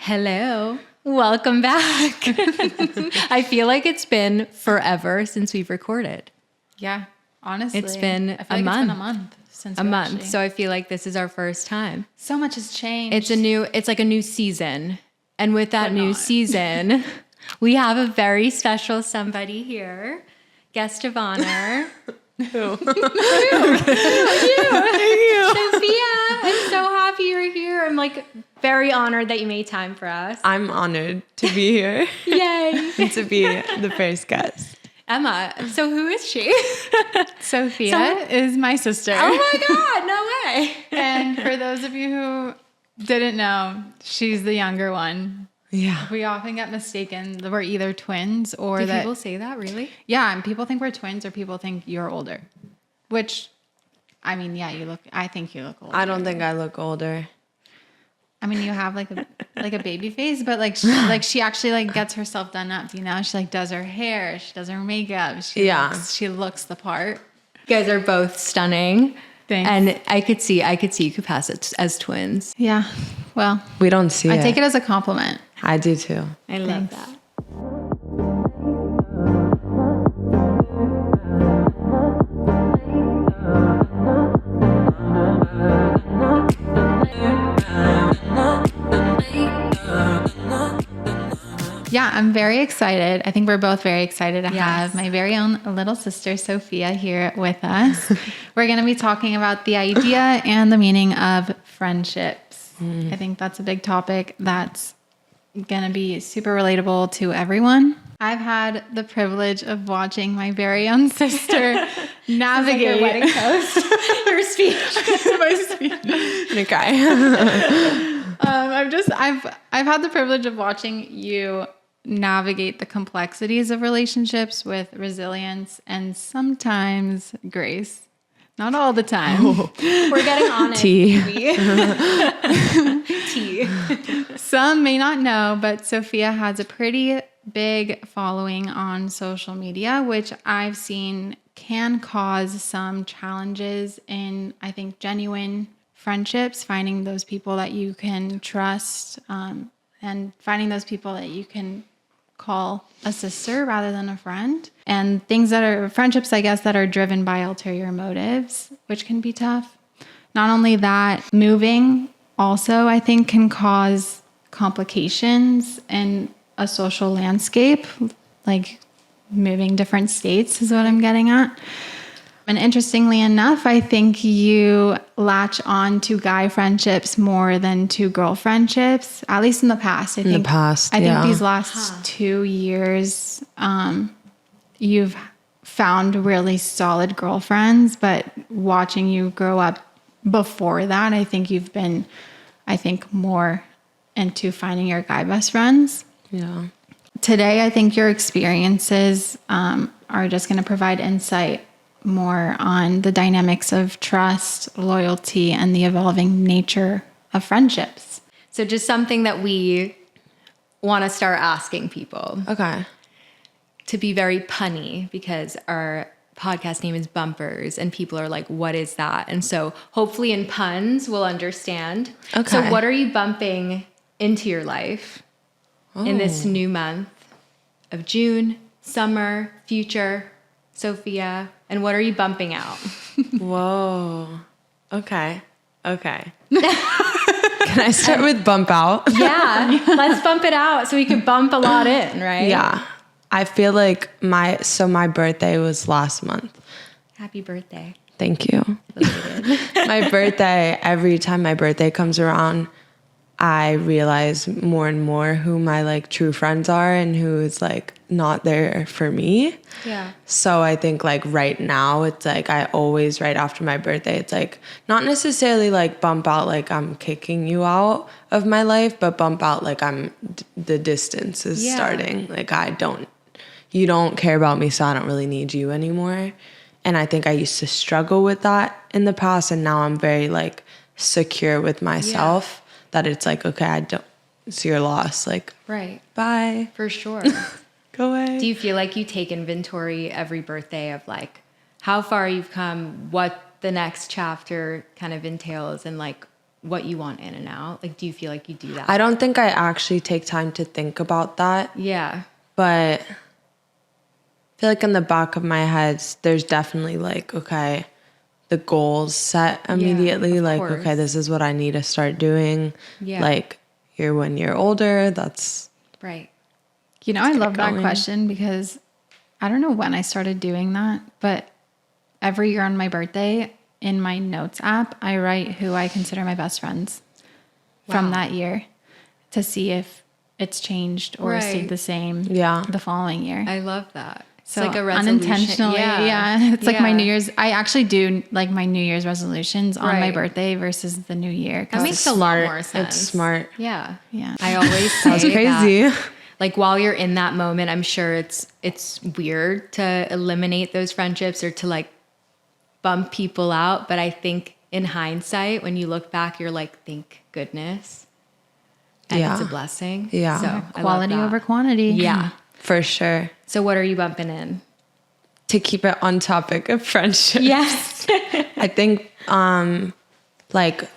Hello. Welcome back. I feel like it's been forever since we've recorded. Yeah, honestly. It's been I feel a like month. It's been a month since a month. Actually... So I feel like this is our first time. So much has changed. It's like a new season. And with that new season, we have a very special somebody here. Guest of honor. Who? You. Sophia, I'm so happy you're here. I'm like very honored that you made time for us. I'm honored to be here. Yay. And to be the first guest. Emma, so who is she? Sophia is my sister. Oh my God, no way. And for those of you who didn't know, she's the younger one. Yeah. We often get mistaken that we're either twins or Do that... people say that, really? Yeah, and people think we're twins or people think you're older. Which, I mean, yeah, I think you look older. I don't think I look older. I mean, you have like a baby face, but she actually like gets herself done up, you know? She like does her hair, she does her makeup, she looks the part. You guys are both stunning. Thanks. And I could see you could pass it as twins. Yeah. Well, We don't see it. I take it as a compliment. I do too. I love that. Yeah, I'm very excited. I think we're both very excited to have my very own little sister, Sophia, here with us. We're going to be talking about the idea and the meaning of friendships. I think that's a big topic that's going to be super relatable to everyone. I've had the privilege of watching my very own sister navigate your wedding toast. Your speech. my speech. Okay. I've had the privilege of watching you navigate the complexities of relationships with resilience and sometimes grace. Not all the time. Oh. We're getting on it. Tea. Some may not know, but Sophia has a pretty big following on social media, which I've seen can cause some challenges in, I think, genuine friendships, finding those people that you can trust, and finding those people that you can call a sister rather than a friend, and things that are friendships, I guess, that are driven by ulterior motives, which can be tough. Not only that, moving also, I think, can cause complications in a social landscape, like moving different states is what I'm getting at. And interestingly enough, I think you latch on to guy friendships more than to girl friendships, at least in the past. I think these last 2 years, you've found really solid girlfriends, but watching you grow up before that, I think you've been, more into finding your guy best friends. Yeah. Today, I think your experiences are just going to provide insight more on the dynamics of trust, loyalty, and the evolving nature of friendships. So just something that we want to start asking people. Okay. To be very punny, because our podcast name is Bumpers and people are like, what is that? And so hopefully in puns we'll understand. Okay. So what are you bumping into your life in this new month of June, summer, future, Sophia? And what are you bumping out? Whoa. Okay. Can I start with bump out? Yeah, let's bump it out so we could bump a lot in, right? Yeah. I feel like my birthday was last month. Happy birthday. Thank you. My birthday, every time my birthday comes around, I realize more and more who my like true friends are and who is like not there for me. Yeah. So I think like right now it's like I always right after my birthday, it's like not necessarily like bump out like I'm kicking you out of my life, but bump out like the distance is starting. Like you don't care about me, so I don't really need you anymore. And I think I used to struggle with that in the past, and now I'm very like secure with myself. That it's like, okay, it's your loss. Like, right. Bye. For sure. Go away. Do you feel like you take inventory every birthday of like, how far you've come, what the next chapter kind of entails, and like what you want in and out? Like, do you feel like you do that? I don't think I actually take time to think about that. Yeah. But I feel like in the back of my head, there's definitely like, okay, the goals set immediately. of Like, course. okay, this is what I need to start doing. Yeah. Like, you're 1 year older. That's Right. You know, I love that going. question because I don't know when I started doing that, but every year on my birthday in my notes app, I write who I consider my best friends from Wow. that year to see if it's changed or Right. stayed the same Yeah. the following year. I love that. It's So like a resolution. unintentionally, yeah. It's like my Yeah. New Year's. I actually do like my New Year's resolutions on my Right. birthday versus the New Year. 'cause That makes a lot smart. more sense. It's smart. Yeah. Yeah. I always say That's crazy. that, like, while you're in that moment, I'm sure it's weird to eliminate those friendships or to like bump people out. But I think in hindsight, when you look back, you're like, thank goodness. And Yeah. it's a blessing. Yeah. So I love Quality that. over quantity. Yeah. For sure. So what are you bumping in? To keep it on topic of friendship. Yes. I think like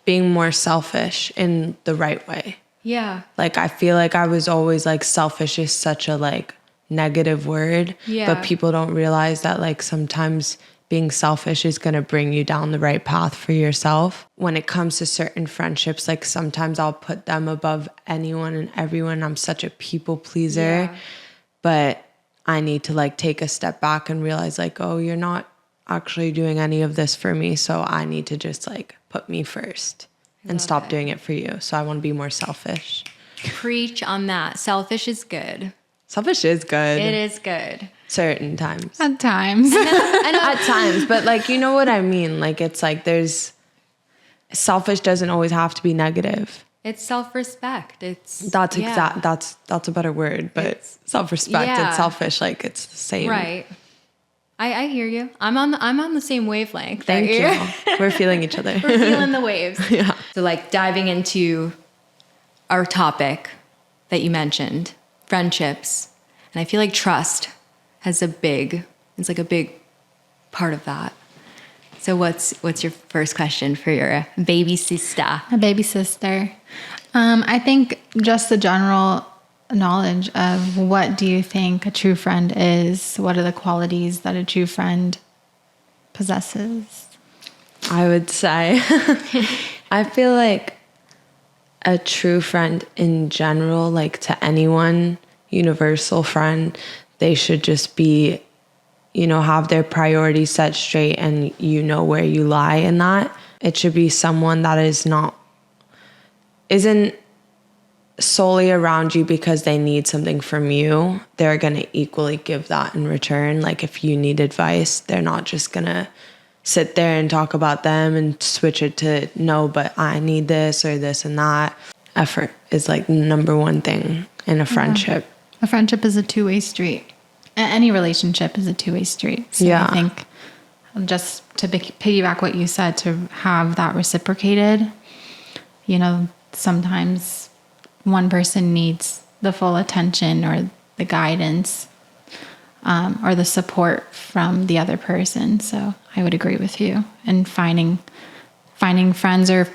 being more selfish in the right way. Yeah. Like I feel like I was always like selfish is such a like negative word. Yeah. But people don't realize that like sometimes being selfish is going to bring you down the right path for yourself. When it comes to certain friendships, like sometimes I'll put them above anyone and everyone. I'm such a people pleaser. Yeah. But I need to like take a step back and realize like, oh, you're not actually doing any of this for me. So I need to just like put me first and stop it. doing it for you. So I want to be more selfish. Preach on that. Selfish is good. Selfish is good. It is good. Certain times. At times. At times, but like, you know what I mean? Like, it's like there's selfish doesn't always have to be negative. It's self-respect. That's yeah. that's a better word, but It's- self-respect yeah. and selfish, like it's the same. Right. I hear you. I'm on the same wavelength. Thank that you're- you. We're feeling each other. We're feeling the waves. Yeah. So like diving into our topic that you mentioned, friendships. And I feel like trust it's like a big part of that. So what's your first question for your baby sister? A baby sister. I think just the general knowledge of what do you think a true friend is? What are the qualities that a true friend possesses? I would say I feel like a true friend in general, like to anyone, universal friend, they should just be, you know, have their priorities set straight and you know where you lie in that. It should be someone that isn't solely around you because they need something from you. They're going to equally give that in return. Like if you need advice, they're not just going to sit there and talk about them and switch it to no, but I need this or this and that. Effort is like the number one thing in a friendship. A friendship is a two-way street. Any relationship is a two-way street. So Yeah. I think just to piggyback what you said, to have that reciprocated, you know, sometimes one person needs the full attention or the guidance or the support from the other person. So I would agree with you. And finding friends or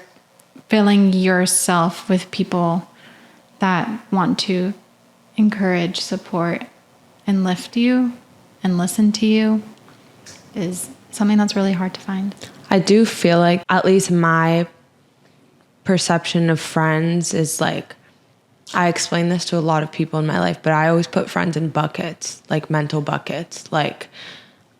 filling yourself with people that want to encourage, support, and lift you and listen to you is something that's really hard to find. I do feel like at least my perception of friends is like, I explain this to a lot of people in my life, but I always put friends in buckets, like mental buckets. Like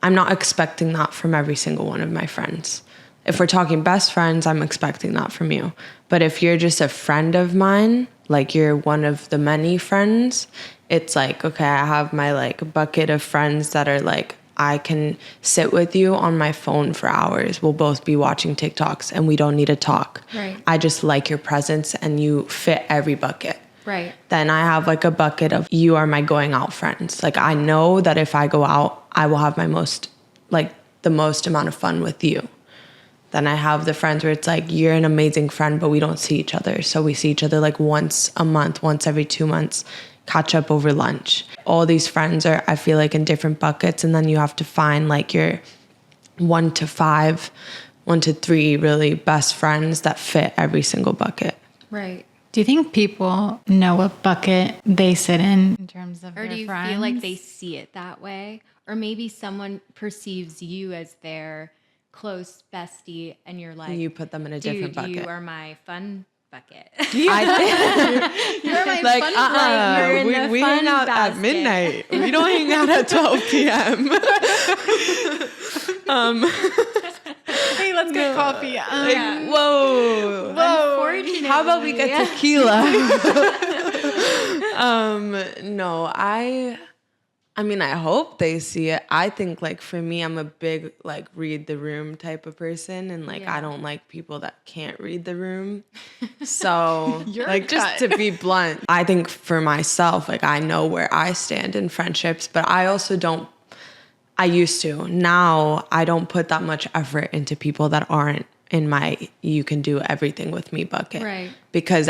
I'm not expecting that from every single one of my friends. If we're talking best friends, I'm expecting that from you. But if you're just a friend of mine, like you're one of the many friends, it's like, okay, I have my like bucket of friends that are like, I can sit with you on my phone for hours. We'll both be watching TikToks and we don't need to talk. Right. I just like your presence and you fit every bucket. Right. Then I have like a bucket of you are my going out friends. Like I know that if I go out, I will have the most amount of fun with you. Then I have the friends where it's like, you're an amazing friend, but we don't see each other. So we see each other like once a month, once every 2 months, catch up over lunch. All these friends are, I feel like, in different buckets. And then you have to find like your 1 to 5 1 to 3 really best friends that fit every single bucket. Right. Do you think people know what bucket they sit in terms of Or their do you friends? feel like they see it that way? Or maybe someone perceives you as their close bestie and you're like, You put them in a different dude, you bucket. are my fun bucket. I You're my like, fun you're in the we fun hang out basket. at midnight. We don't hang out at 12 p.m. Hey, let's get coffee. Whoa. Unfortunately. How about we get tequila? No, I mean, I hope they see it. I think, like, for me, I'm a big, like, read the room type of person. And, like, I don't like people that can't read the room. So, like, just to be blunt, I think for myself, like, I know where I stand in friendships. But I also don't, I used to. Now, I don't put that much effort into people that aren't in my you can do everything with me bucket. Right. Because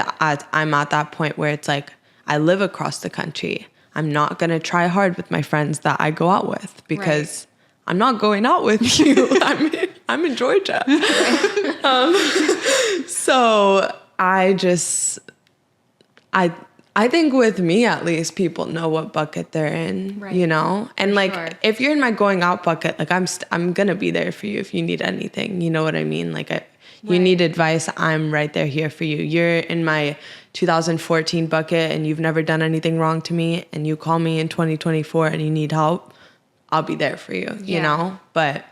I'm at that point where it's like, I live across the country. I'm not going to try hard with my friends that I go out with because I'm not going out with you. I'm in Georgia. So I think with me, at least, people know what bucket they're in, you know? And like, if you're in my going out bucket, like I'm going to be there for you if you need anything. You know what I mean? Like you need advice, I'm right there here for you. You're in my 2014 bucket and you've never done anything wrong to me and you call me in 2024 and you need help, I'll be there for you, you know? But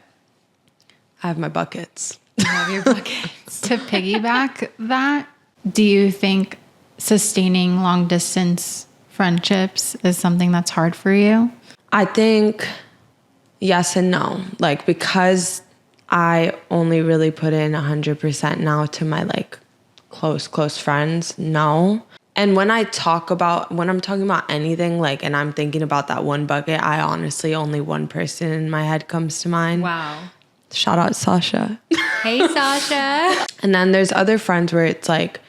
I have my buckets. You have your buckets. To piggyback that, do you think sustaining long distance friendships is something that's hard for you? I think yes and no. Like, because I only really put in 100% now to my like close friends, no. And when I'm talking about anything, like, and I'm thinking about that one bucket, I honestly, only one person in my head comes to mind. Wow. Shout out Sasha. Hey, Sasha. And then there's other friends where it's like,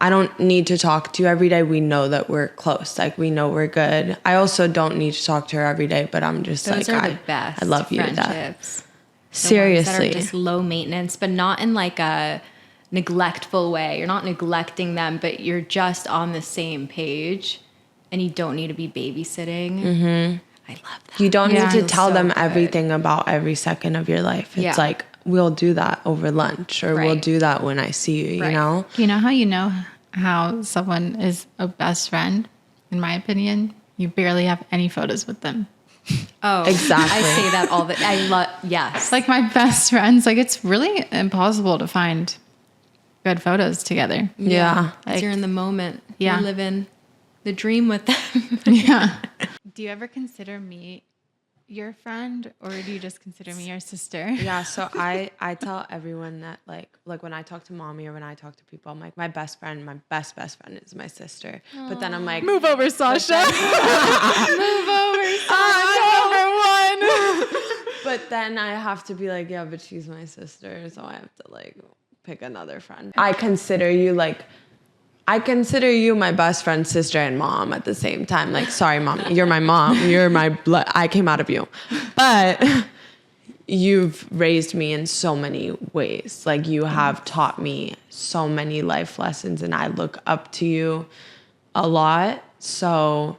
I don't need to talk to you every day. We know that we're close. Like, we know we're good. I also don't need to talk to her every day, but I'm just Those like, are the best. I love you to death. friendships. Seriously. The ones that are just low maintenance, but not in like a neglectful way. You're not neglecting them, but you're just on the same page and you don't need to be babysitting. Mm-hmm. I love that. You don't need to tell them good. everything about every second of your life. It's Yeah. like, we'll do that over lunch or we'll Right. do that when I see you, Right. you know? You know how someone is a best friend? In my opinion, you barely have any photos with them. Oh, Exactly. I say that all the yes. Like my best friends, like it's really impossible to find good photos together. Yeah. 'Cause you're in the moment. Yeah. You're living the dream with them. Yeah. Do you ever consider me your friend or do you just consider me your sister? Yeah, so I tell everyone that like when I talk to mommy or when I talk to people, I'm like, my best friend is my sister. But then I'm like, Move over, Sasha. Move over, Sasha. but then I have to be like, yeah, but she's my sister, so I have to like pick another friend. I consider you my best friend, sister, and mom at the same time. Like, sorry, mom, you're my mom. You're my blood. I came out of you. But you've raised me in so many ways. Like, you have taught me so many life lessons, and I look up to you a lot. So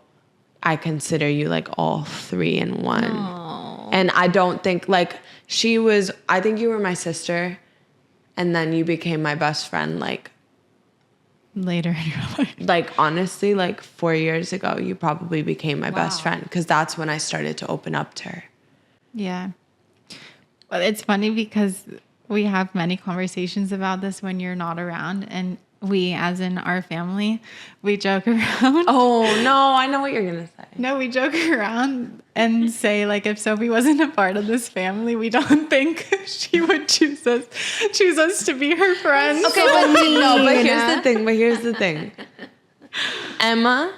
I consider you like all three in one. Aww. And I don't think like I think you were my sister, and then you became my best friend like Later in your life. like honestly, like 4 years ago, you probably became my best friend because that's when I started to open up to her. Yeah. Well, it's funny because we have many conversations about this when you're not around. And we, as in our family, we joke around. Oh, no, I know what you're going to say. No, we joke around and say, like, if Sophie wasn't a part of this family, we don't think she would choose us to be her friends. Okay, but here's the thing. Emma,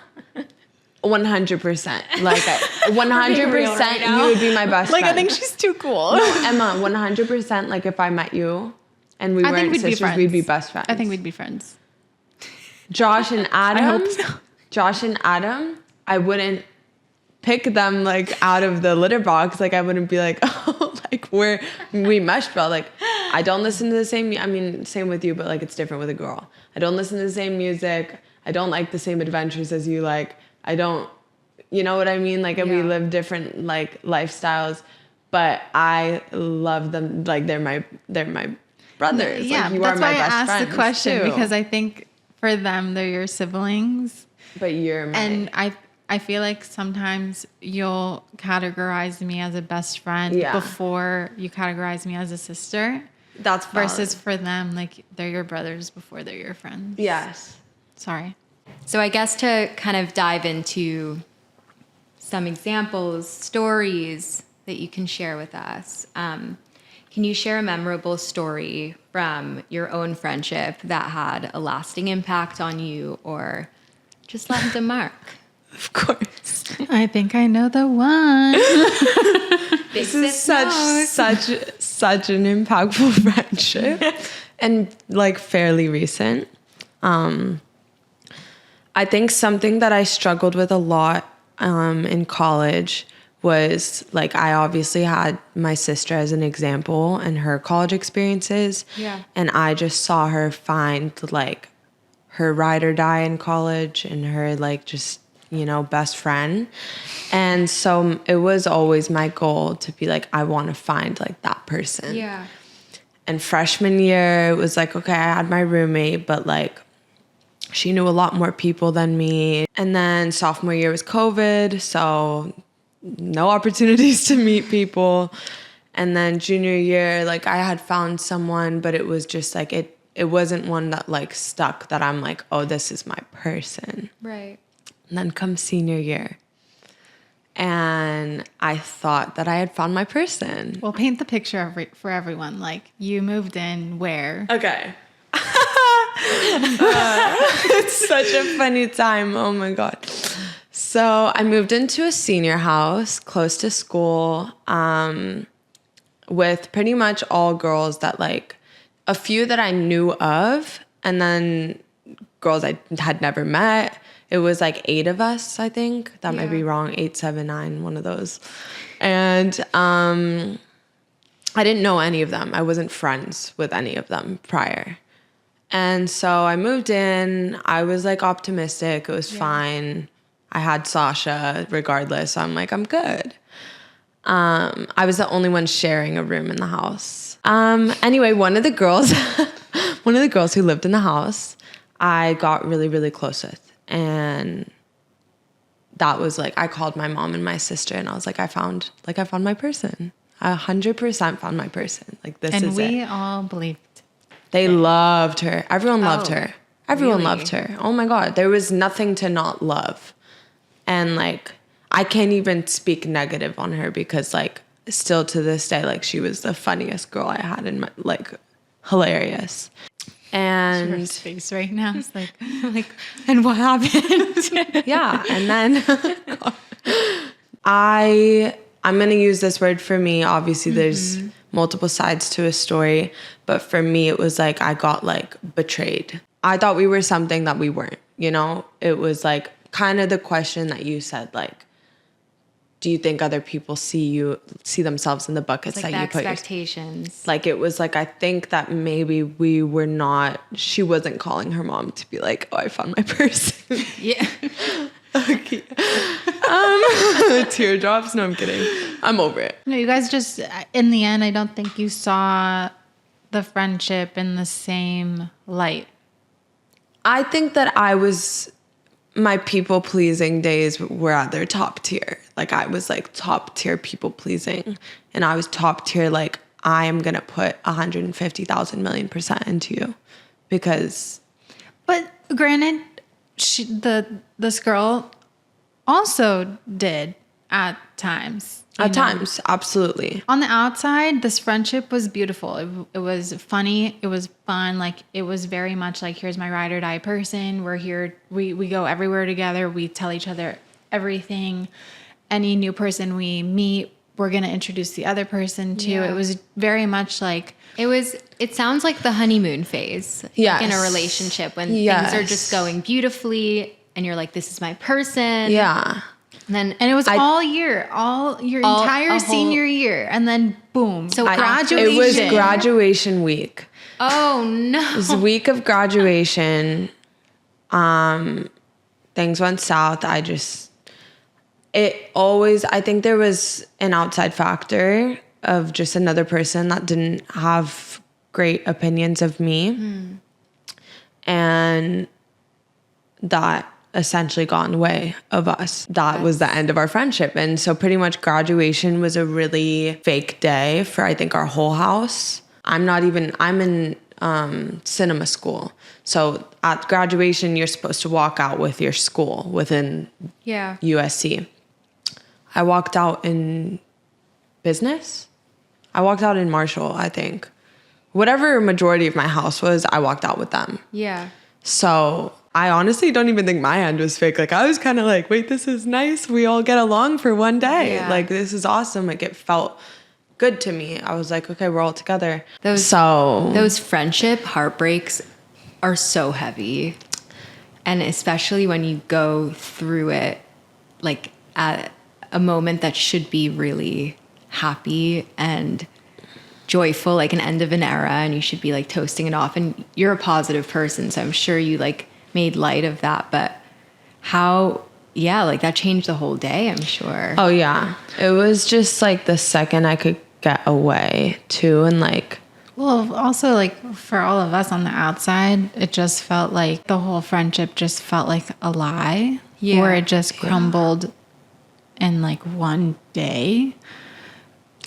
100%. Like, 100% you would be my best Like, friend. I think she's too cool. No, Emma, 100%. Like, if I met you and we weren't sisters, we'd be best friends. I think we'd be friends. Josh and Adam. I hope so. Josh and Adam, I wouldn't pick them like out of the litter box. Like, I wouldn't be like, oh, like we meshed well. Like, I don't listen to the same, I mean, same with you, but like it's different with a girl. I don't listen to the same music. I don't like the same adventures as you like. I don't, you know what I mean? Like, and we live different like lifestyles, but I love them. Like they're my brothers. Yeah, like, you that's are my why I best asked friends the question too. because I think for them they're your siblings, But you're my, and I feel like sometimes you'll categorize me as a best friend before you categorize me as a sister. that's valid. Versus for them, like they're your brothers before they're your friends. Yes. Sorry. So I guess to kind of dive into some examples, stories that you can share with us. Can you share a memorable story from your own friendship that had a lasting impact on you or just left a mark? Of course. I think I know the one. This is such an impactful friendship and like fairly recent. I think something that I struggled with a lot in college was like I obviously had my sister as an example and her college experiences. Yeah. And I just saw her find like her ride or die in college and her like just, you know, best friend. And so it was always my goal to be like, I want to find like that person. Yeah. And freshman year, it was like, okay, I had my roommate, but like she knew a lot more people than me. And then sophomore year was COVID, so no opportunities to meet people. And then junior year, like I had found someone, but it was just like it wasn't one that like stuck that I'm like, oh, this is my person. Right. And then comes senior year. And I thought that I had found my person. Well, paint the picture for everyone. Like you moved in where? Okay. It's such a funny time. Oh my God. So I moved into a senior house close to school with pretty much all girls that like a few that I knew of and then girls I had never met. It was like 8 of us, I think. That might be wrong. 8, 7, 9, one of those. And I didn't know any of them. I wasn't friends with any of them prior. And so I moved in. I was like optimistic. It was fine. I had Sasha regardless. So I'm like, I'm good. I was the only one sharing a room in the house. Anyway, one of the girls who lived in the house, I got really, really close with. And that was like, I called my mom and my sister and I was like, I found my person. I 100% found my person. Like this is it. And we all believed. They loved her. Everyone loved her. Everyone really? loved her. Oh my God. There was nothing to not love. And like, I can't even speak negative on her because like still to this day, like she was the funniest girl I had in my, like hilarious. And Her face right now is like, and what happened? yeah. And then I'm going to use this word for me. Obviously there's multiple sides to a story, but for me, it was like, I got like betrayed. I thought we were something that we weren't, you know, it was like kind of the question that you said, like, do you think other people see themselves in the buckets Like that you put expectations. like it was like I think that maybe we were not. She wasn't calling her mom to be like, "Oh, I found my person." Yeah. Okay. Teardrops. No, I'm kidding. I'm over it. No, you guys just, in the end, I don't think you saw the friendship in the same light. I think that my people pleasing days were at their top tier. Like I was like top tier people pleasing, and I was top tier like I am gonna put 150,000 million% into you, because. But granted, this girl also did at times. At times, absolutely. On the outside, this friendship was beautiful. It was funny. It was fun. Like it was very much like, here's my ride or die person. We're here. We go everywhere together. We tell each other everything. Any new person we meet, we're going to introduce the other person to. Yeah. It was very much like, It sounds like the honeymoon phase. Yes. Like in a relationship when Yes. things are just going beautifully and you're like, this is my person. Yeah. And And it was all year, all your entire a whole- senior year. And then boom. So graduation. It was graduation week. oh no. It was the week of graduation. Things went south. I think there was an outside factor of just another person that didn't have great opinions of me. And that essentially got in the way of us. That was the end of our friendship. And so pretty much graduation was a really fake day for, I think, our whole house. I'm in cinema school. So at graduation, you're supposed to walk out with your school within Yeah. USC. I walked out in business. I walked out in Marshall, I think. Whatever majority of my house was, I walked out with them. Yeah. So I honestly don't even think my end was fake. Like, I was kind of like, wait, this is nice. We all get along for one day. Yeah. Like, this is awesome. Like, it felt good to me. I was like, okay, we're all together. Those friendship heartbreaks are so heavy. And especially when you go through it, like at a moment that should be really happy and joyful, like an end of an era, and you should be like toasting it off. And you're a positive person, so I'm sure you like made light of that. But like that changed the whole day, I'm sure. Oh, yeah. It was just like the second I could get away too. And like, Well, also like for all of us on the outside, it just felt like the whole friendship just felt like a lie. Yeah. Where it just crumbled in like one day.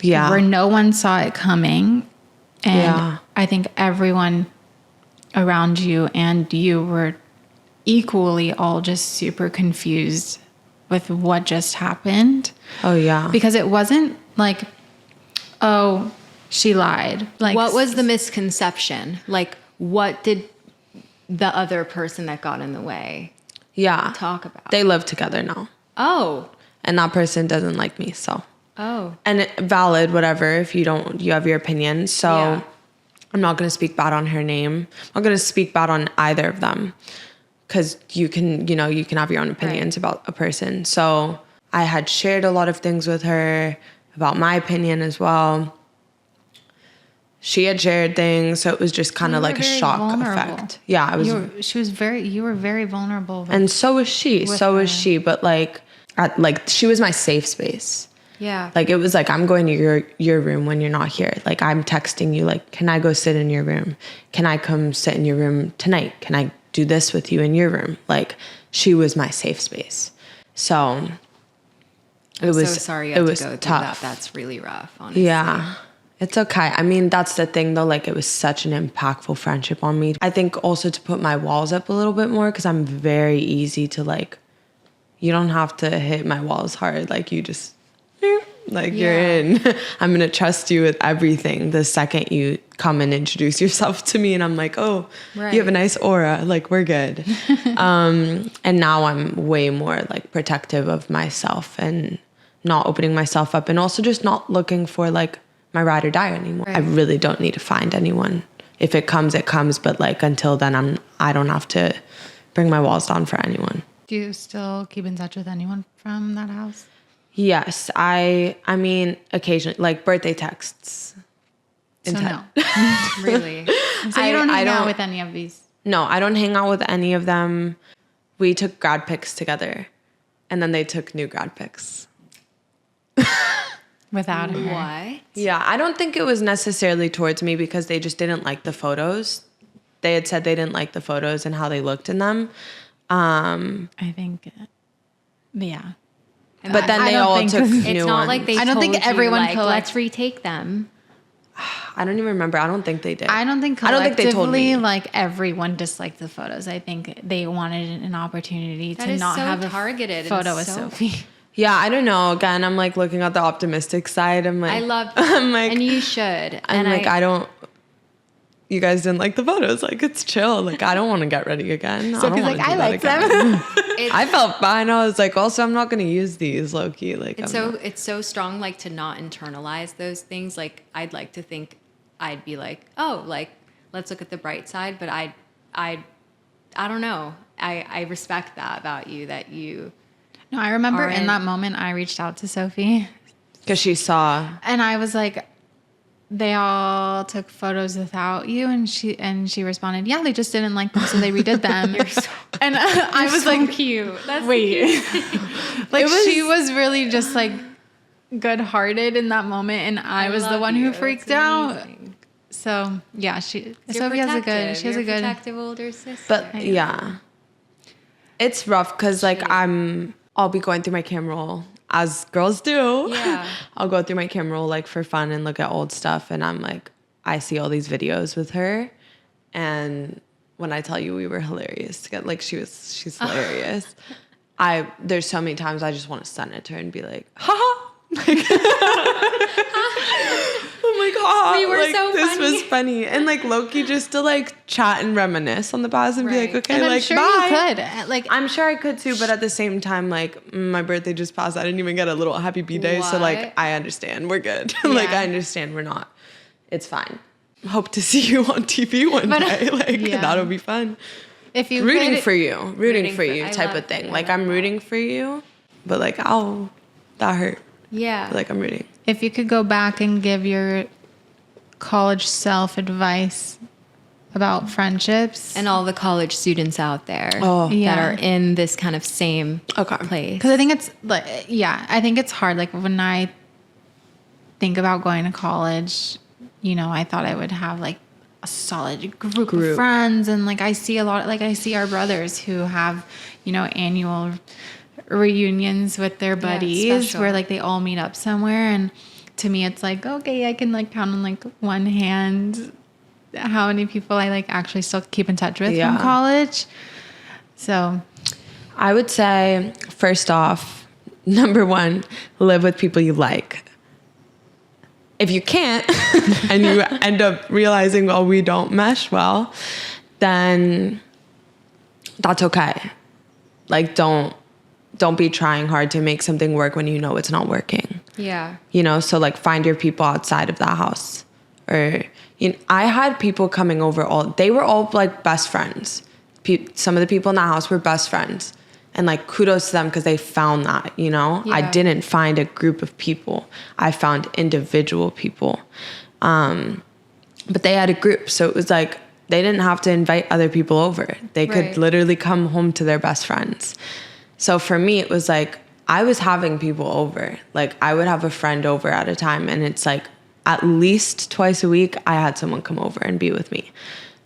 yeah. Where no one saw it coming. And Yeah. I think everyone around you and you were equally all just super confused with what just happened. Oh, yeah. Because it wasn't like, oh, she lied. Like, What was the misconception? Like, what did the other person that got in the way Yeah. talk about? They live together now. Oh. And that person doesn't like me, so. Oh. And valid, whatever, if you have your opinion. So Yeah. I'm not going to speak bad on her name. I'm not going to speak bad on either of them. Because you can have your own opinions about a person. So I had shared a lot of things with her about my opinion as well. She had shared things, so it was just kind of like a shock effect. Yeah, it was. You were very vulnerable. And so was she. So was she. But like she was my safe space. Yeah. Like, it was like, I'm going to your room when you're not here. Like, I'm texting you, like, can I go sit in your room? Can I come sit in your room tonight? Can I do this with you in your room? Like, she was my safe space. So it was so sorry you had to go through tough. that. That's really rough, honestly. Yeah. It's okay. I mean, that's the thing though. Like, it was such an impactful friendship on me. I think also to put my walls up a little bit more, because I'm very easy to like, you don't have to hit my walls hard. Like, you just, like, you're in. I'm going to trust you with everything the second you come and introduce yourself to me. And I'm like, oh, Right. you have a nice aura. Like, we're good. And now I'm way more like protective of myself and not opening myself up, and also just not looking for like my ride or die anymore. Right. I really don't need to find anyone. If it comes, it comes. But like, until then, I don't have to bring my walls down for anyone. Do you still keep in touch with anyone from that house? Yes, I mean, occasionally, like birthday texts. So no. Really. So you don't I hang out don't- with any of these? No, I don't hang out with any of them. We took grad pics together, and then they took new grad pics. Without her? What? Yeah, I don't think it was necessarily towards me, because they just didn't like the photos. They had said they didn't like the photos and how they looked in them. I think, yeah. But then I they don't all think took it's new It's not ones. like they I don't think told you, everyone like, collect- let's retake them. I don't even remember. I don't think they did. I don't think they told me. collectively, like everyone disliked the photos. I think they wanted an opportunity That to is not so have a targeted and photo with so- Sophie. Yeah, I don't know. Again, I'm like looking at the optimistic side. I'm like, I love that. I'm like, and you should. I'm and like, I don't. You guys didn't like the photos. Like, it's chill. Like, I don't want to get ready again. I don't Sophie's want like, to do I that like again. them. I felt fine. I was like, also, I'm not going to use these low key. Like, It's so strong, like, to not internalize those things. Like, I'd like to think I'd be like, oh, like, let's look at the bright side. But I don't know. I respect that about you, that you. No, I remember in aren't- that moment I reached out to Sophie Because she saw. and I was like, they all took photos without you, and she responded, yeah, they just didn't like them, so they redid them. And I was so like, cute. That's wait. Like It was- she was really just like good-hearted in that moment, and I was the love one you. who That's freaked out. amazing. So yeah, You're Sophie has a good. protective. She has You're a good. protective older sister. But yeah, it's rough because like I'll be going through my camera roll as girls do. Yeah. I'll go through my camera roll like for fun and look at old stuff, and I'm like, I see all these videos with her, and when I tell you we were hilarious together, like she's hilarious. There's so many times I just want to send it to her and be like, ha ha. Like, I'm like, ha. We were like, so this funny. was funny. And like Loki just to like chat and reminisce on the past and be like, Right. okay, And I'm like sure bye. you could. Like I'm sure I could too, but at the same time, like my birthday just passed. I didn't even get a little happy B-day. So like What? I understand. We're good. Like Yeah. I understand we're not. It's fine. Hope to see you on TV one But- day. Like yeah. that'll be fun. if you Rooting could, for you. Rooting for for- you I type love of thing. it. I Like love I'm that. rooting for you, but like that hurt. Yeah. But, like I'm rooting. if you could go back and give your college self advice about friendships, And all the college students out there Oh. Yeah. that are in this kind of same Okay. place. because I think it's like, yeah, I think it's hard. Like when I think about going to college, you know, I thought I would have like a solid group of friends, and like I see our brothers who have, you know, annual reunions with their buddies special. where like they all meet up somewhere, and to me it's like, okay, I can like count on like one hand how many people I like actually still keep in touch with Yeah. from college. So I would say, first off, number one, live with people you like. If you can't and you end up realizing, well, we don't mesh well, then that's okay. Like, don't be trying hard to make something work when you know it's not working. Yeah. You know, so like find your people outside of that house. Or, you know, I had people coming over they were all like best friends. Some of the people in that house were best friends. And like kudos to them because they found that, you know. I Yeah. didn't find a group of people. I found individual people. But they had a group. So it was like they didn't have to invite other people over. They could Right. literally come home to their best friends. So for me, it was like I was having people over. Like I would have a friend over at a time, and it's like at least twice a week I had someone come over and be with me.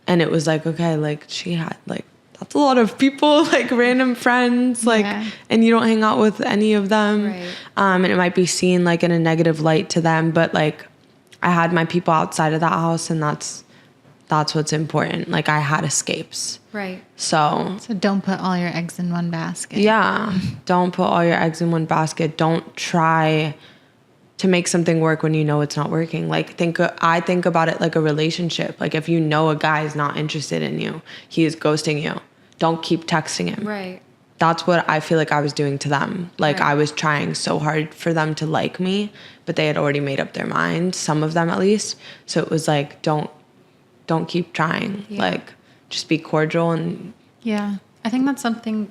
And it was like, okay, like she had like that's a lot of people, like random friends, like Yeah. and you don't hang out with any of them. Right. And it might be seen like in a negative light to them, but like I had my people outside of that house, and that's what's important. Like I had escapes. Right. So don't put all your eggs in one basket. yeah, don't put all your eggs in one basket. Don't try to make something work when you know it's not working. Like I think about it like a relationship. Like if you know a guy is not interested in you, he is ghosting you, don't keep texting him. Right. That's what I feel like I was doing to them. Like Right. I was trying so hard for them to like me, but they had already made up their mind, some of them at least. So it was like, don't keep trying. Yeah. Like just be cordial and Yeah. I think that's something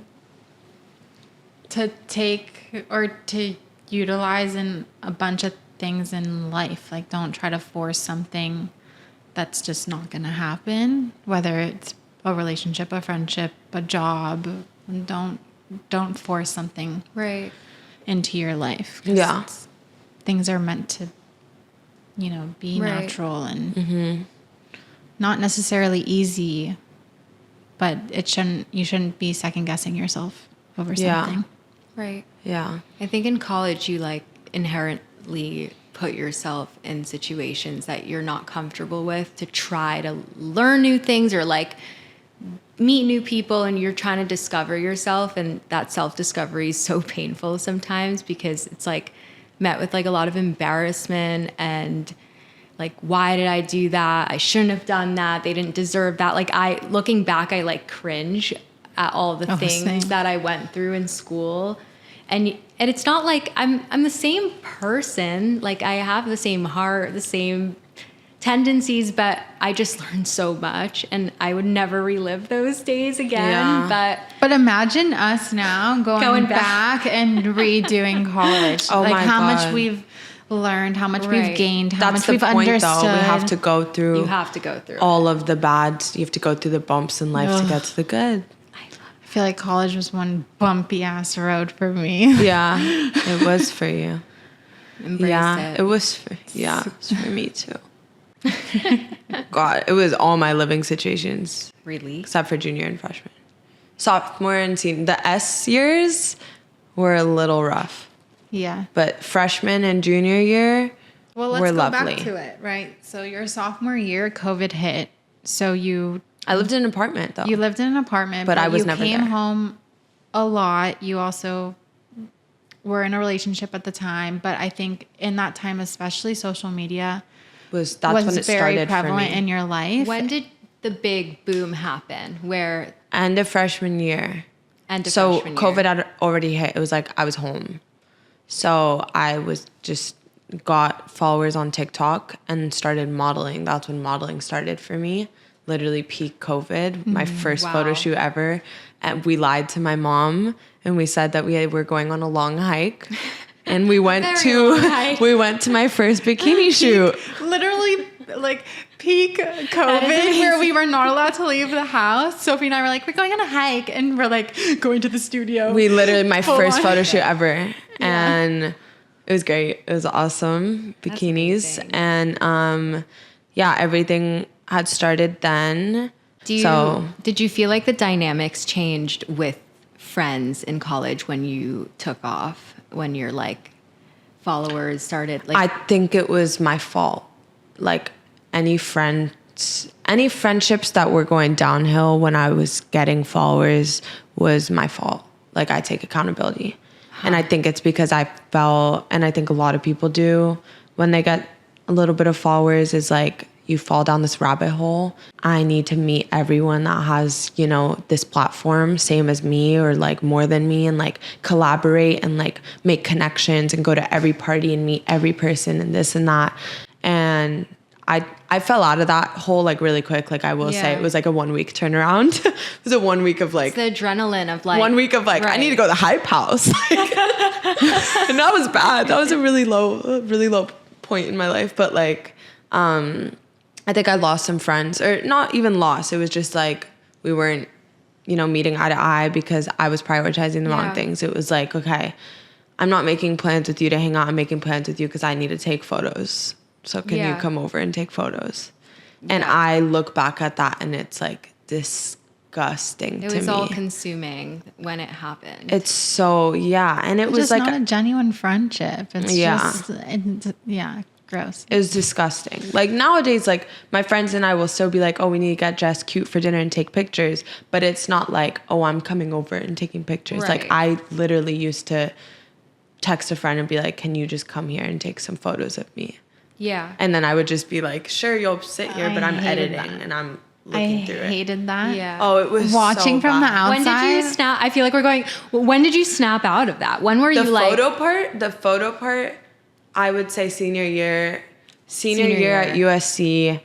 to take or to utilize in a bunch of things in life. Like don't try to force something that's just not going to happen, whether it's a relationship, a friendship, a job. Don't force something Right. into your life. 'Cause Yeah. things are meant to, you know, be Right. natural and not necessarily easy, but you shouldn't be second guessing yourself over Yeah. something. Right. yeah. I think in college you like inherently put yourself in situations that you're not comfortable with to try to learn new things or like meet new people, and you're trying to discover yourself, and that self-discovery is so painful sometimes because it's like met with like a lot of embarrassment and like, why did I do that? I shouldn't have done that. They didn't deserve that. Like looking back, I like cringe at all the things same. that I went through in school. And it's not like I'm the same person. Like I have the same heart, the same tendencies, but I just learned so much, and I would never relive those days again. Yeah. But imagine us now going back and redoing college. Oh like my how God. much we've learned, how much Right. we've gained, how That's much the we've point, understood. though. We have to go through. You have to go through all of the bad. You have to go through the bumps in life to get to the good. I feel like college was one bumpy ass road for me. Yeah, it was for you. Embrace It was for me too. God, it was all my living situations Really? except for junior and freshman. Sophomore and senior, the S years were a little rough, Yeah. but freshman and junior year Well, let's were go lovely. back to it, right? So your sophomore year, COVID hit. So I lived in an apartment though. you lived in an apartment, But I was you never came there. home a lot. You also were in a relationship at the time, but I think in that time, especially social media That's was when it very started for prevalent me. in your life. When did the big boom happen? Where End of freshman year. end of So freshman year? COVID had already hit. It was like I was home. So I was just got followers on TikTok and started modeling. That's when modeling started for me. Literally peak COVID, my first photo Wow. shoot ever. And we lied to my mom and we said that we were going on a long hike. And we went Very long hike. to my first bikini shoot. Literally, like peak COVID, where we were not allowed to leave the house. Sophie and I were like, we're going on a hike, and we're like going to the studio. We literally my Full first on. photo shoot ever, and it was great. It was awesome, bikinis, amazing. and everything had started then. Did you feel like the dynamics changed with friends in college when you took off? When your like followers started like I think it was my fault. Like any friendships that were going downhill when I was getting followers was my fault. Like I take accountability. And I think it's because I felt, and I think a lot of people do when they get a little bit of followers, is like you fall down this rabbit hole. I need to meet everyone that has, this platform, same as me or like more than me, and like collaborate and like make connections and go to every party and meet every person and this and that. And I fell out of that hole like really quick. Like I will say Yeah. it was like a 1 week turnaround. It was a 1 week of like, the adrenaline of like 1 week of like, I need to go to the hype house. And that was bad. That was a really low point in my life. But like, I think I lost some friends, or not even lost. It was just like we weren't, meeting eye to eye because I was prioritizing the wrong Yeah. things. It was like, okay, I'm not making plans with you to hang out. I'm making plans with you because I need to take photos. So can you Yeah. come over and take photos? And I look back at that and it's like disgusting to it me. was all consuming when it happened. It's so, and it It's was just like, not a genuine friendship. It's Yeah. just, gross. it was disgusting. Like nowadays, like my friends and I will still be like, oh, we need to get dressed cute for dinner and take pictures. But it's not like, oh, I'm coming over and taking pictures. Like Right. I literally used to text a friend and be like, can you just come here and take some photos of me? yeah. And then I would just be like, sure, you'll sit here, but I I'm hated editing that. and I'm I looking through it. hated that. Yeah. Oh, it was Watching so from the bad. When outside. did you snap? I feel like we're going. When did you snap out of that? When were The you like? photo part, I would say senior year Senior year at year. USC.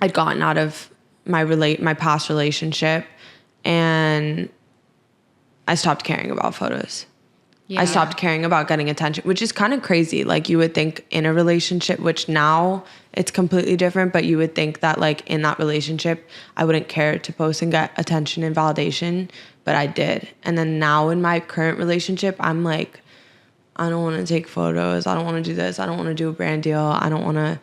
I'd gotten out of my past relationship, and I stopped caring about photos. Yeah. I stopped caring about getting attention, which is kind of crazy. Like you would think in a relationship, which now it's completely different, but you would think that like in that relationship, I wouldn't care to post and get attention and validation, but I did. And then now in my current relationship, I'm like, I don't want to take photos. I don't want to do this. I don't want to do a brand deal. I don't want to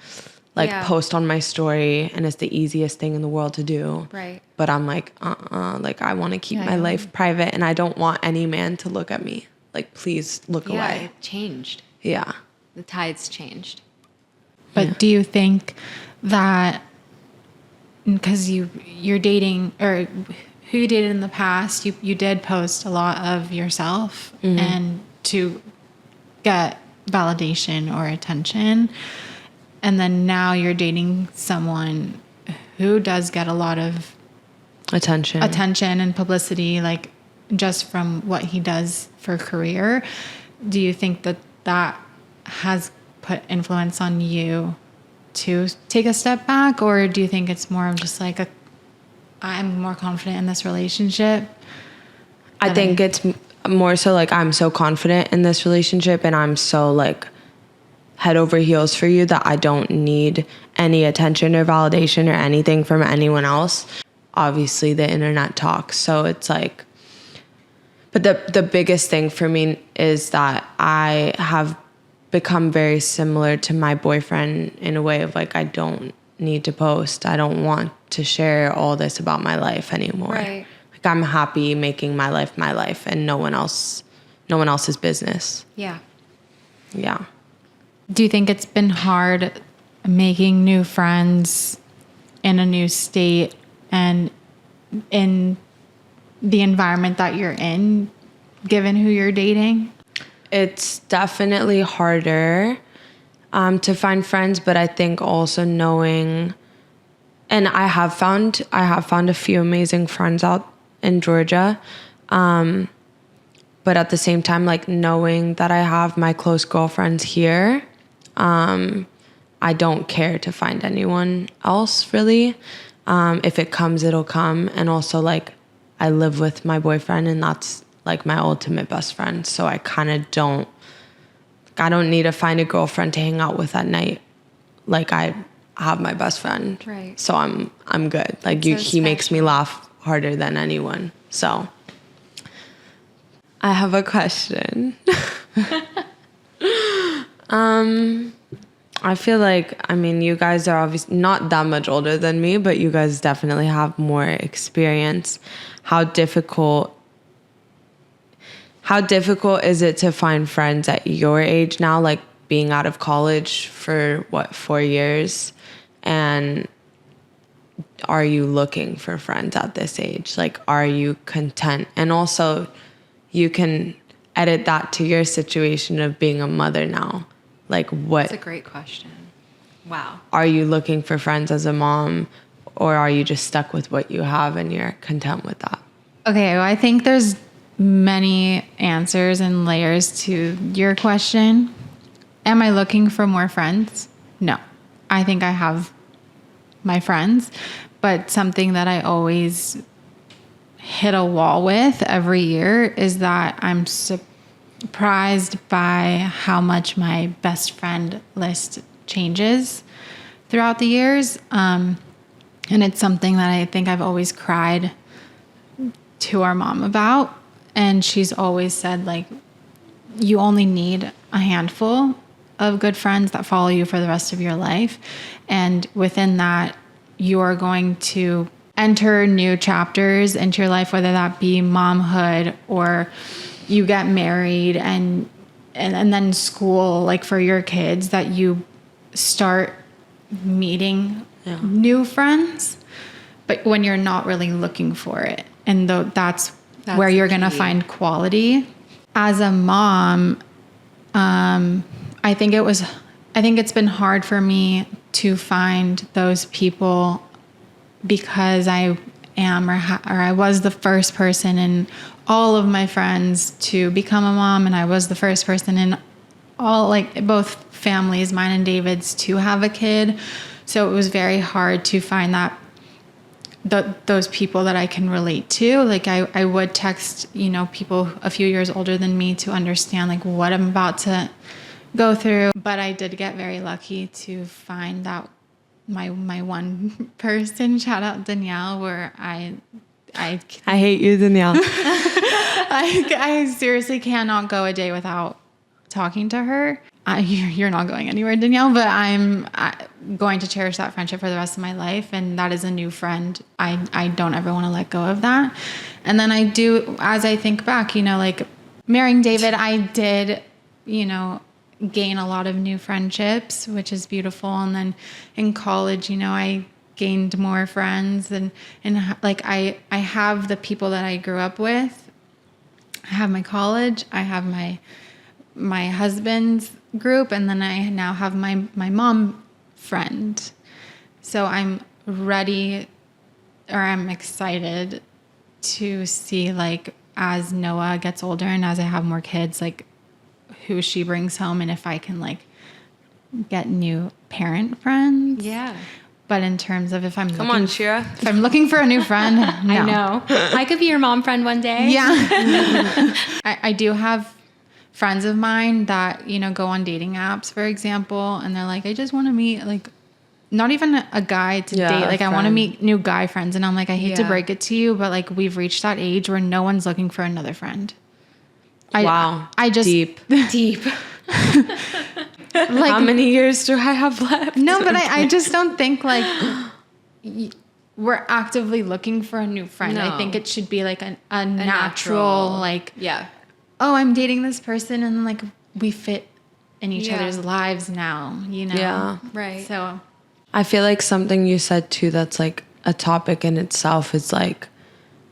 Yeah. post on my story. And it's the easiest thing in the world to do. Right. But I'm like, like I want to keep Yeah, my yeah. life private, and I don't want any man to look at me. Like, please look Yeah, away. it changed. Yeah. The tides changed. But do you think that because you're dating, or who you dated in the past, you did post a lot of yourself and to get validation or attention, and then now you're dating someone who does get a lot of Attention. and publicity, like just from what he does for career. Do you think that has put influence on you to take a step back, or do you think it's more of just like I'm more confident in this relationship? I think it's more so like I'm so confident in this relationship and I'm so like head over heels for you that I don't need any attention or validation or anything from anyone else. Obviously the internet talks, so it's like, but the biggest thing for me is that I have become very similar to my boyfriend in a way of like, I don't need to post. I don't want to share all this about my life anymore. Right. Like I'm happy making my life and no one else's business. Yeah. Yeah. Do you think it's been hard making new friends in a new state and in the environment that you're in, given who you're dating? It's definitely harder to find friends, but I think also knowing, and I have found a few amazing friends out in Georgia, but at the same time, like knowing that I have my close girlfriends here, I don't care to find anyone else really. If it comes, it'll come, and also like I live with my boyfriend, and that's like my ultimate best friend. So I kind of don't need to find a girlfriend to hang out with at night. Like I have my best friend. Right. So I'm good. Like he makes me laugh harder than anyone. So I have a question. I feel like, I mean, you guys are obviously not that much older than me, but you guys definitely have more experience. How difficult is it to find friends at your age now, like being out of college for 4 years? And are you looking for friends at this age? Like, are you content? And also you can edit that to your situation of being a mother now. Like what? That's a great question. Wow. Are you looking for friends as a mom, or are you just stuck with what you have and you're content with that? Okay, well, I think there's many answers and layers to your question. Am I looking for more friends? No. I think I have my friends, but something that I always hit a wall with every year is that I'm surprised by how much my best friend list changes throughout the years. And it's something that I think I've always cried to our mom about. And she's always said, like, you only need a handful of good friends that follow you for the rest of your life. And within that, you're going to enter new chapters into your life, whether that be momhood or you get married and then school, like for your kids, that you start meeting new friends, but when you're not really looking for it. And that's where you're going to find quality. As a mom, I think it's been hard for me to find those people because I am or I was the first person in all of my friends to become a mom, and I was the first person in all, like, both families, mine and David's, to have a kid. So it was very hard to find those people that I can relate to. Like I would text, people a few years older than me to understand like what I'm about to go through. But I did get very lucky to find that my one person, shout out Danielle, where I hate you, Danielle. I seriously cannot go a day without talking to her. You're not going anywhere, Danielle, but I'm going to cherish that friendship for the rest of my life. And that is a new friend. I don't ever want to let go of that. And then I do, as I think back, like marrying David, I did, gain a lot of new friendships, which is beautiful. And then in college, I gained more friends and like I have the people that I grew up with. I have my college, I have my husband's group, and then I now have my mom friend. So I'm ready, or I'm excited to see, like, as Noah gets older and as I have more kids, like who she brings home, and if I can like get new parent friends. Yeah. But in terms of if I'm Come on, Shira. if I'm looking for a new friend, no. I know. I could be your mom friend one day. Yeah. I do have friends of mine that, you know, go on dating apps, for example, and they're like, I just want to meet, like, not even a guy to date. Like, I want to meet new guy friends. And I'm like, I hate to break it to you, but like, we've reached that age where no one's looking for another friend. I just deep. like, How many years do I have left? no, but I just don't think like we're actively looking for a new friend. No. I think it should be like a natural, like, yeah. oh, I'm dating this person, and like we fit in each Yeah. other's lives now, you know? Yeah. Right. So I feel like something you said too that's like a topic in itself is like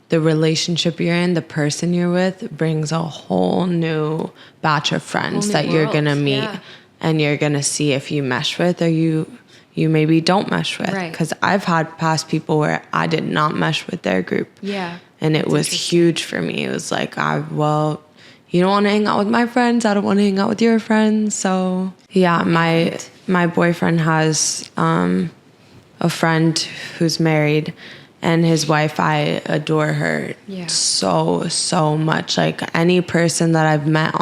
the relationship you're in, the person you're with brings a whole new batch of friends Whole that new you're world, gonna meet yeah. and you're gonna see if you mesh with or you maybe don't mesh with. Right. Because I've had past people where I did not mesh with their group. Yeah. And it was huge for me. It was like, well, you don't want to hang out with my friends. I don't want to hang out with your friends. So yeah, my boyfriend has a friend who's married, and his wife, I adore her so much. Like any person that I've met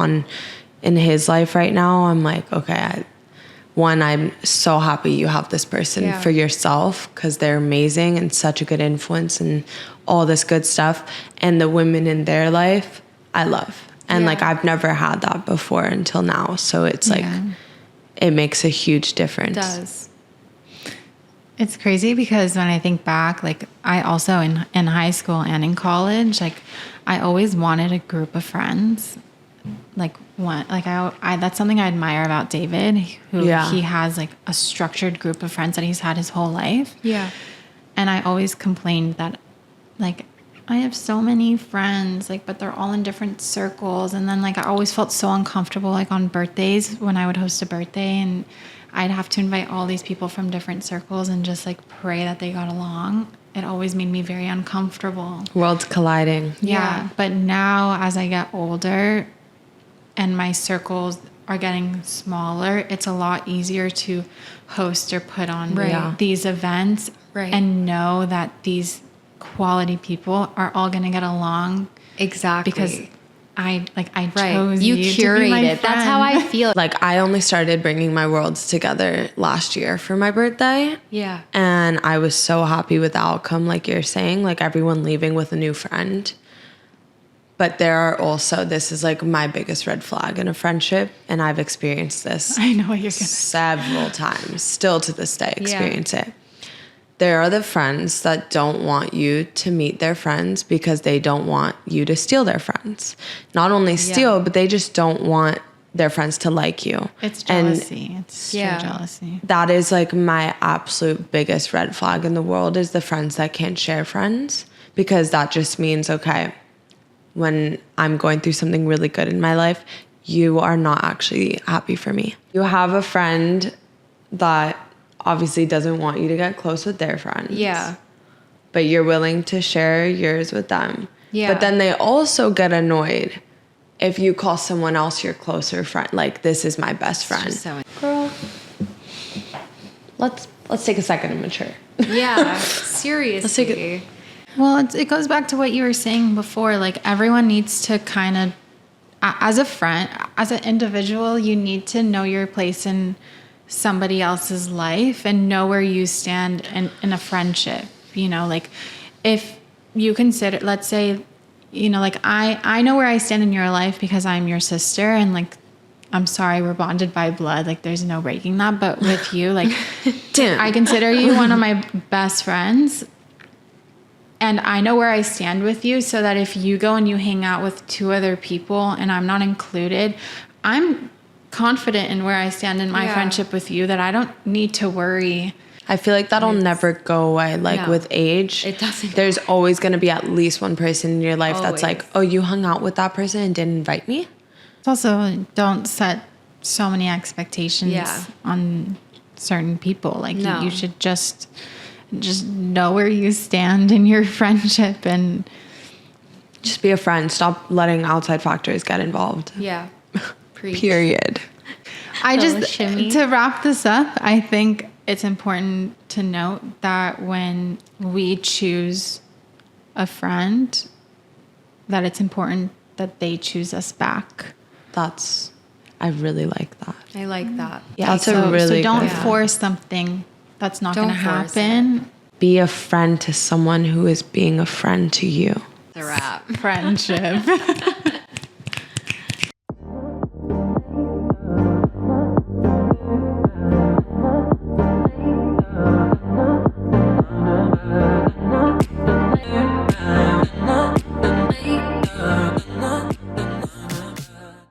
in his life right now, I'm like, okay, I'm so happy you have this person for yourself because they're amazing and such a good influence and all this good stuff. And the women in their life, I love. And like I've never had that before until now. So it's like it makes a huge difference. It does. it's crazy because when I think back, like I also in high school and in college, like I always wanted a group of friends. I that's something I admire about David, who he has like a structured group of friends that he's had his whole life. Yeah. And I always complained that like I have so many friends, like, but they're all in different circles. And then like I always felt so uncomfortable like on birthdays when I would host a birthday and I'd have to invite all these people from different circles and just like pray that they got along. It always made me very uncomfortable. Worlds colliding. Yeah. But now as I get older and my circles are getting smaller, it's a lot easier to host or put on these events and know that these quality people are all going to get along. Exactly. Because I chose you you to be my curated. That's how I feel. Like I only started bringing my worlds together last year for my birthday. Yeah. And I was so happy with the outcome, like you're saying, like everyone leaving with a new friend. But there are also, this is like my biggest red flag in a friendship. And I've experienced this I know what you're going to several times, still to this day experience it. There are the friends that don't want you to meet their friends because they don't want you to steal their friends. Not only steal, but they just don't want their friends to like you. It's jealousy. It's jealousy. That is like my absolute biggest red flag in the world is the friends that can't share friends, because that just means, okay, when I'm going through something really good in my life, you are not actually happy for me. You have a friend that obviously doesn't want you to get close with their friends. Yeah. But you're willing to share yours with them. Yeah. But then they also get annoyed if you call someone else your closer friend. Like, this is my best friend. So Girl, let's take a second to mature. yeah, seriously. Let's take it. Well, it goes back to what you were saying before. Like everyone needs to kind of, as a friend, as an individual, you need to know your place in somebody else's life and know where you stand in a friendship. You know, like if you consider, let's say, you know, like I know where I stand in your life because I'm your sister, and like, I'm sorry, we're bonded by blood. Like there's no breaking that. But with you, like, I consider you one of my best friends. And I know where I stand with you, so that if you go and you hang out with two other people and I'm not included, I'm confident in where I stand in my friendship with you, that I don't need to worry. I feel like that'll never go away. Like with age, it doesn't. There's always going to be at least one person in your life that's like, oh, you hung out with that person and didn't invite me? It's also, don't set so many expectations on certain people. Like you should just know where you stand in your friendship and just be a friend. Stop letting outside factors get involved. Yeah. Preach. Period. I Little just, shimmy. to wrap this up, I think it's important to note that when we choose a friend, that it's important that they choose us back. I really like that. I like that. Yeah, That's a so really don't good- force something that's not Don't going to force happen. Be a friend to someone who is being a friend to you. The wrap. Friendship.